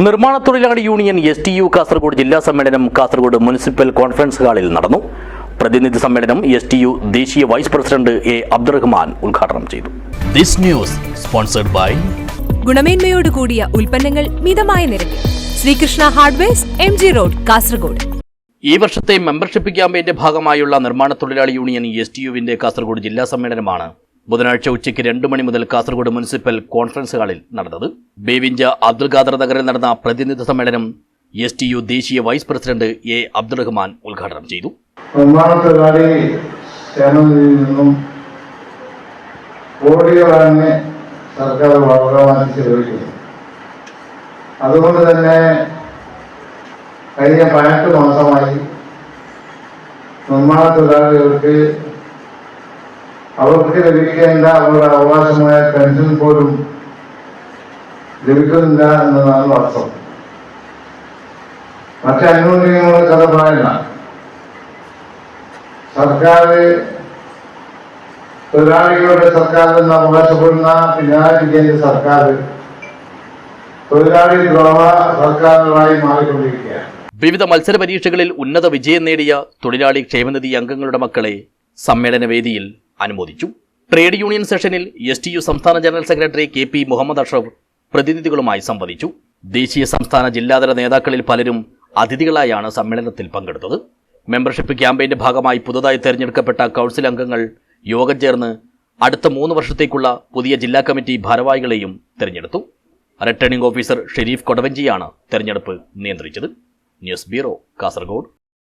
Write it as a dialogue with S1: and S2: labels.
S1: നിർമ്മാണ തൊഴിലാളി union STU Kasaragod ജില്ലാ സമ്മേളനം കാസർഗോഡ് മുനിസിപ്പൽ കോൺഫറൻസ് ഹാളിൽ നടന്നു. പ്രതിനിധി സമ്മേളനം STU ദേശീയ വൈസ് പ്രസിഡന്റ് A. അബ്ദുറഹ്മാൻ ഉദ്ഘാടനം ചെയ്തു.
S2: This news sponsored by
S3: ഗുണമേന്മയോട് കൂടിയ ഉൽപ്പന്നങ്ങൾ മിതമായ നിരക്കിൽ Sreekrishna hardwares MG road Kasaragod.
S1: ഈ വർഷത്തെ മെമ്പർഷിപ്പ് ക്യാമ്പയിന്റെ ഭാഗമായുള്ള നിർമ്മാണ തൊഴിലാളി യൂണിയൻ STUവിന്റെ കാസർഗോഡ് ജില്ലാ സമ്മേളനമാണ് ബുധനാഴ്ച ഉച്ചയ്ക്ക് 2 മണി മുതൽ കാസർഗോഡ് മുനിസിപ്പൽ കോൺഫറൻസ് ഹാളിൽ നടന്നത്. ബേവിഞ്ച അബ്ദുൽ ഖാദർ നഗറിൽ നടന്ന പ്രതിനിധി സമ്മേളനം STU ദേശീയ വൈസ് പ്രസിഡന്റ് A. അബ്ദുറഹ്മാൻ ഉദ്ഘാടനം ചെയ്തു.
S4: നിർമ്മാണ തൊഴിലാളി ക്ഷേമനിധിയിൽ നിന്നും കോടികളാണ് സർക്കാർ വാഗ്ദാനം ചെലവഴിക്കുന്നത്. അതുകൊണ്ട് തന്നെ കഴിഞ്ഞ 18 മാസമായി നിർമ്മാണ തൊഴിലാളികൾക്ക് അവർക്ക് ലഭിക്കേണ്ട അവരുടെ അവകാശമായ പെൻഷൻ പോലും ലഭിക്കുന്നില്ല എന്നതാണ് വാസ്തവം. മറ്റ് ആനുകൂല്യങ്ങളുടെ കഥ പറയണ്ട. സർക്കാർ തൊഴിലാളികളുടെ സർക്കാർ എന്ന് അവകാശപ്പെടുന്ന പിണറായി വിജയന്റെ സർക്കാർ തൊഴിലാളി ദ്രോഹ സർക്കാരുകളായി മാറിക്കൊണ്ടിരിക്കുകയാണ്.
S1: വിവിധ മത്സര പരീക്ഷകളിൽ ഉന്നത വിജയം നേടിയ തൊഴിലാളി ക്ഷേമനിധി അംഗങ്ങളുടെ മക്കളെ സമ്മേളന വേദിയിൽ അനുമോദിച്ചു. ട്രേഡ് യൂണിയൻ സെഷനിൽ STU സംസ്ഥാന general secretary KP Muhammad Ashraf പ്രതിനിധികളുമായി സംവദിച്ചു. ദേശീയ സംസ്ഥാന ജില്ലാതല നേതാക്കളിൽ പലരും അതിഥികളായാണ് സമ്മേളനത്തിൽ പങ്കെടുത്തത്. മെമ്പർഷിപ്പ് ക്യാമ്പയിന്റെ ഭാഗമായി പുതുതായി തെരഞ്ഞെടുക്കപ്പെട്ട കൗൺസിൽ അംഗങ്ങൾ യോഗം ചേർന്ന് അടുത്ത 3 വർഷത്തേക്കുള്ള പുതിയ ജില്ലാ കമ്മിറ്റി ഭാരവാഹികളെയും തെരഞ്ഞെടുത്തു. റിട്ടേണിംഗ് ഓഫീസർ ഷെരീഫ് കൊടവഞ്ചിയാണ് തെരഞ്ഞെടുപ്പ് നിയന്ത്രിച്ചത്. News bureau, Kasaragod.